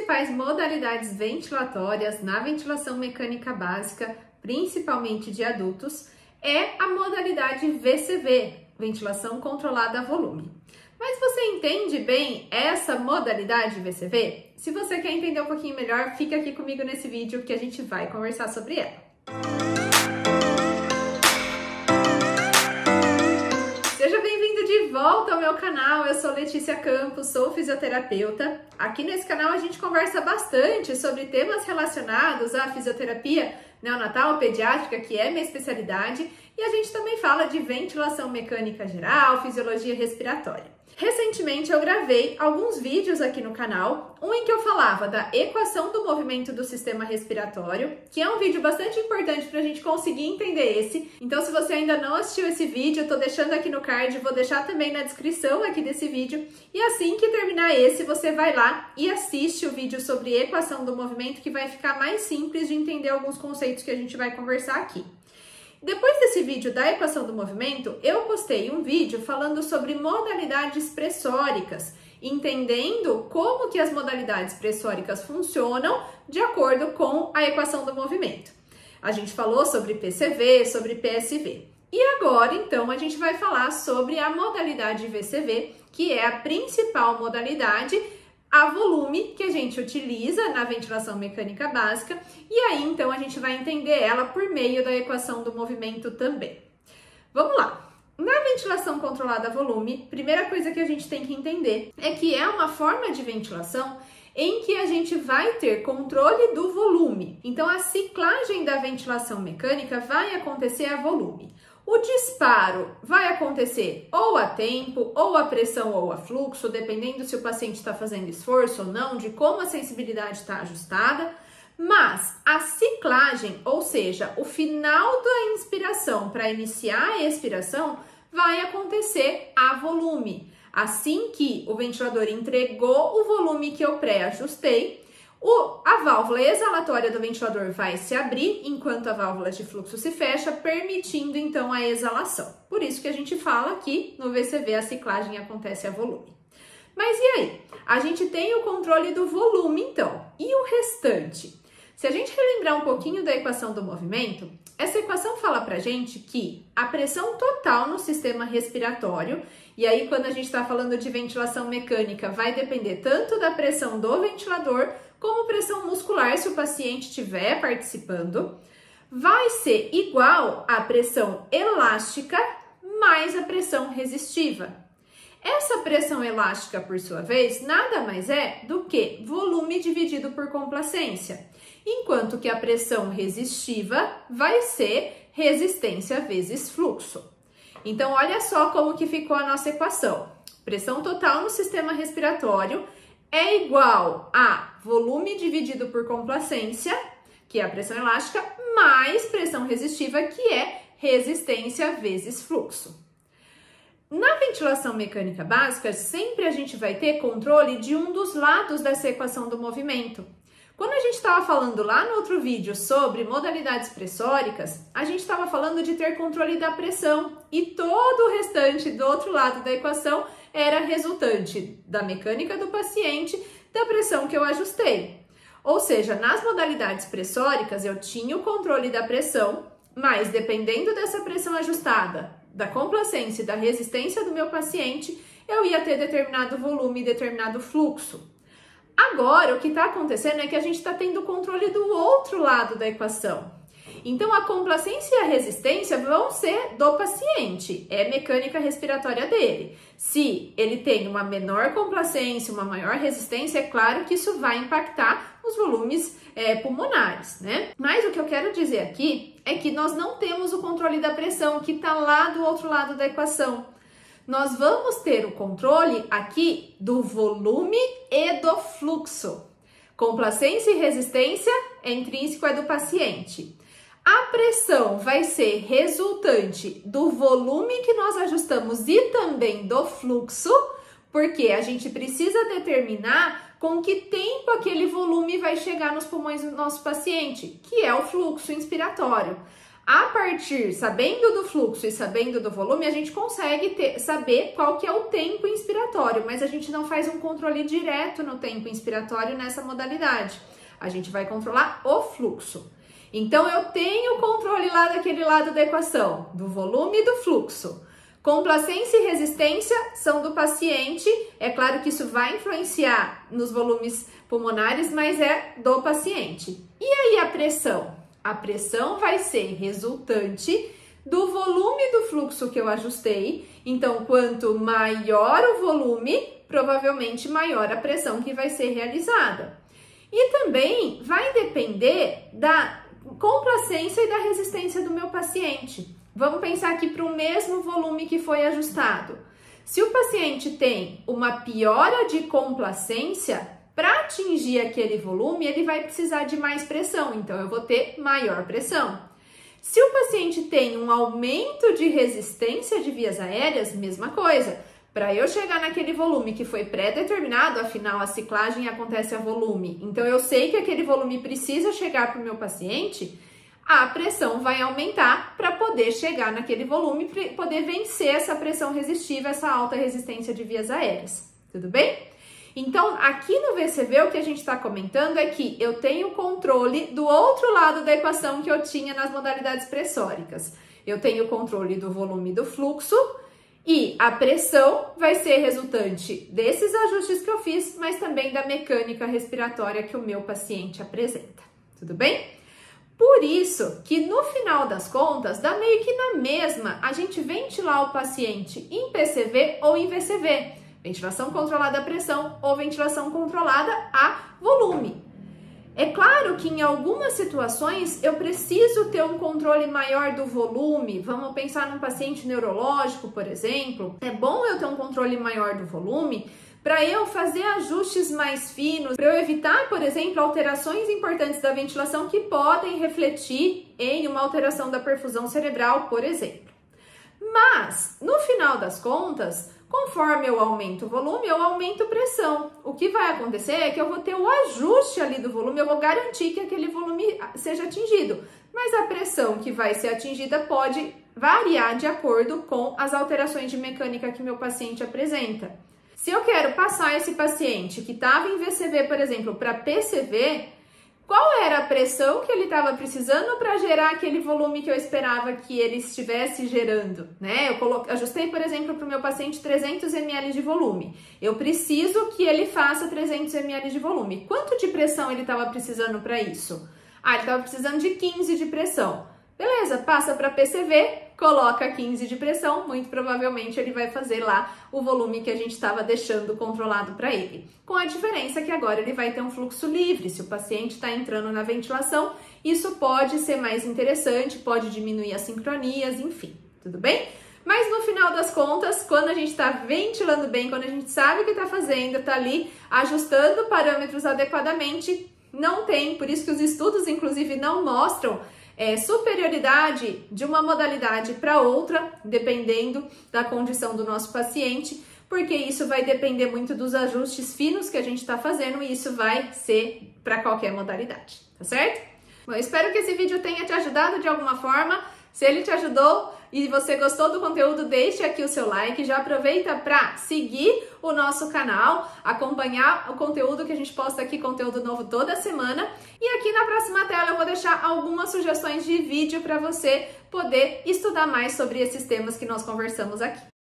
principais modalidades ventilatórias na ventilação mecânica básica, principalmente de adultos, é a modalidade VCV, ventilação controlada a volume. Mas você entende bem essa modalidade VCV? Se você quer entender um pouquinho melhor, fica aqui comigo nesse vídeo que a gente vai conversar sobre ela. Seja bem-vindo de volta ao meu canal, eu sou Letícia Campos, sou fisioterapeuta. Aqui nesse canal a gente conversa bastante sobre temas relacionados à fisioterapia neonatal, pediátrica, que é minha especialidade, e a gente também fala de ventilação mecânica geral, fisiologia respiratória. Recentemente eu gravei alguns vídeos aqui no canal, um em que eu falava da equação do movimento do sistema respiratório, que é um vídeo bastante importante para a gente conseguir entender esse. Então, se você ainda não assistiu esse vídeo, eu tô deixando aqui no card, vou deixar também na descrição aqui desse vídeo. E assim que terminar esse, você vai lá e assiste o vídeo sobre equação do movimento, que vai ficar mais simples de entender alguns conceitos que a gente vai conversar aqui. Depois desse vídeo da equação do movimento, eu postei um vídeo falando sobre modalidades pressóricas, entendendo como que as modalidades pressóricas funcionam de acordo com a equação do movimento. A gente falou sobre PCV, sobre PSV. E agora, então, a gente vai falar sobre a modalidade VCV, que é a principal modalidade a volume que a gente utiliza na ventilação mecânica básica, e aí então a gente vai entender ela por meio da equação do movimento também. Vamos lá! Na ventilação controlada a volume, primeira coisa que a gente tem que entender é que é uma forma de ventilação em que a gente vai ter controle do volume. Então a ciclagem da ventilação mecânica vai acontecer a volume. O disparo vai acontecer ou a tempo, ou a pressão, ou a fluxo, dependendo se o paciente está fazendo esforço ou não, de como a sensibilidade está ajustada. Mas a ciclagem, ou seja, o final da inspiração para iniciar a expiração, vai acontecer a volume. Assim que o ventilador entregou o volume que eu pré-ajustei, a válvula exalatória do ventilador vai se abrir enquanto a válvula de fluxo se fecha, permitindo então a exalação. Por isso que a gente fala que no VCV a ciclagem acontece a volume. Mas e aí? A gente tem o controle do volume então. E o restante? Se a gente relembrar um pouquinho da equação do movimento, essa equação fala pra gente que a pressão total no sistema respiratório, e aí quando a gente está falando de ventilação mecânica, vai depender tanto da pressão do ventilador, como pressão muscular, se o paciente estiver participando, vai ser igual à pressão elástica mais a pressão resistiva. Essa pressão elástica, por sua vez, nada mais é do que volume dividido por complacência, enquanto que a pressão resistiva vai ser resistência vezes fluxo. Então, olha só como que ficou a nossa equação. Pressão total no sistema respiratório é igual a volume dividido por complacência, que é a pressão elástica, mais pressão resistiva, que é resistência vezes fluxo. Na ventilação mecânica básica, sempre a gente vai ter controle de um dos lados dessa equação do movimento. Quando a gente estava falando lá no outro vídeo sobre modalidades pressóricas, a gente estava falando de ter controle da pressão e todo o restante do outro lado da equação era resultante da mecânica do paciente, da pressão que eu ajustei. Ou seja, nas modalidades pressóricas eu tinha o controle da pressão, mas dependendo dessa pressão ajustada, da complacência e da resistência do meu paciente, eu ia ter determinado volume e determinado fluxo. Agora, o que está acontecendo é que a gente está tendo o controle do outro lado da equação. Então, a complacência e a resistência vão ser do paciente, é mecânica respiratória dele. Se ele tem uma menor complacência, uma maior resistência, é claro que isso vai impactar os volumes pulmonares, né? Mas o que eu quero dizer aqui é que nós não temos o controle da pressão, que está lá do outro lado da equação. Nós vamos ter o controle aqui do volume e do fluxo. Complacência e resistência é intrínseco, é do paciente. A pressão vai ser resultante do volume que nós ajustamos e também do fluxo, porque a gente precisa determinar com que tempo aquele volume vai chegar nos pulmões do nosso paciente, que é o fluxo inspiratório. A partir, sabendo do fluxo e sabendo do volume, a gente consegue saber qual que é o tempo inspiratório, mas a gente não faz um controle direto no tempo inspiratório nessa modalidade. A gente vai controlar o fluxo. Então, eu tenho controle lá daquele lado da equação, do volume e do fluxo. Complacência e resistência são do paciente. É claro que isso vai influenciar nos volumes pulmonares, mas é do paciente. E aí a pressão? A pressão vai ser resultante do volume do fluxo que eu ajustei. Então, quanto maior o volume, provavelmente maior a pressão que vai ser realizada. E também vai depender da complacência e da resistência do meu paciente. Vamos pensar aqui para o mesmo volume que foi ajustado. Se o paciente tem uma piora de complacência, para atingir aquele volume, ele vai precisar de mais pressão, então eu vou ter maior pressão. Se o paciente tem um aumento de resistência de vias aéreas, mesma coisa. Para eu chegar naquele volume que foi pré-determinado, afinal a ciclagem acontece a volume, então eu sei que aquele volume precisa chegar para o meu paciente, a pressão vai aumentar para poder chegar naquele volume, para poder vencer essa pressão resistiva, essa alta resistência de vias aéreas. Tudo bem? Então, aqui no VCV, o que a gente está comentando é que eu tenho controle do outro lado da equação que eu tinha nas modalidades pressóricas. Eu tenho controle do volume e do fluxo e a pressão vai ser resultante desses ajustes que eu fiz, mas também da mecânica respiratória que o meu paciente apresenta. Tudo bem? Por isso que no final das contas, dá meio que na mesma a gente ventilar o paciente em PCV ou em VCV. Ventilação controlada a pressão ou ventilação controlada a volume. É claro que em algumas situações eu preciso ter um controle maior do volume. Vamos pensar num paciente neurológico, por exemplo. É bom eu ter um controle maior do volume para eu fazer ajustes mais finos, para eu evitar, por exemplo, alterações importantes da ventilação que podem refletir em uma alteração da perfusão cerebral, por exemplo. Mas, no final das contas, conforme eu aumento o volume, eu aumento a pressão. O que vai acontecer é que eu vou ter o ajuste ali do volume, eu vou garantir que aquele volume seja atingido. Mas a pressão que vai ser atingida pode variar de acordo com as alterações de mecânica que meu paciente apresenta. Se eu quero passar esse paciente que estava em VCV, por exemplo, para PCV, qual era a pressão que ele estava precisando para gerar aquele volume que eu esperava que ele estivesse gerando, né? Eu ajustei, por exemplo, para o meu paciente 300 ml de volume. Eu preciso que ele faça 300 ml de volume. Quanto de pressão ele estava precisando para isso? Ah, ele estava precisando de 15 de pressão. Beleza, passa para PCV, coloca 15 de pressão, muito provavelmente ele vai fazer lá o volume que a gente estava deixando controlado para ele. Com a diferença que agora ele vai ter um fluxo livre. Se o paciente está entrando na ventilação, isso pode ser mais interessante, pode diminuir as sincronias, enfim, tudo bem? Mas no final das contas, quando a gente está ventilando bem, quando a gente sabe o que está fazendo, está ali ajustando parâmetros adequadamente, não tem, por isso que os estudos inclusive não mostram superioridade de uma modalidade para outra, dependendo da condição do nosso paciente, porque isso vai depender muito dos ajustes finos que a gente está fazendo e isso vai ser para qualquer modalidade, tá certo? Bom, eu espero que esse vídeo tenha te ajudado de alguma forma. Se ele te ajudou e você gostou do conteúdo, deixe aqui o seu like. Já aproveita para seguir o nosso canal, acompanhar o conteúdo que a gente posta aqui, conteúdo novo toda semana. E aqui na próxima tela eu vou deixar algumas sugestões de vídeo para você poder estudar mais sobre esses temas que nós conversamos aqui.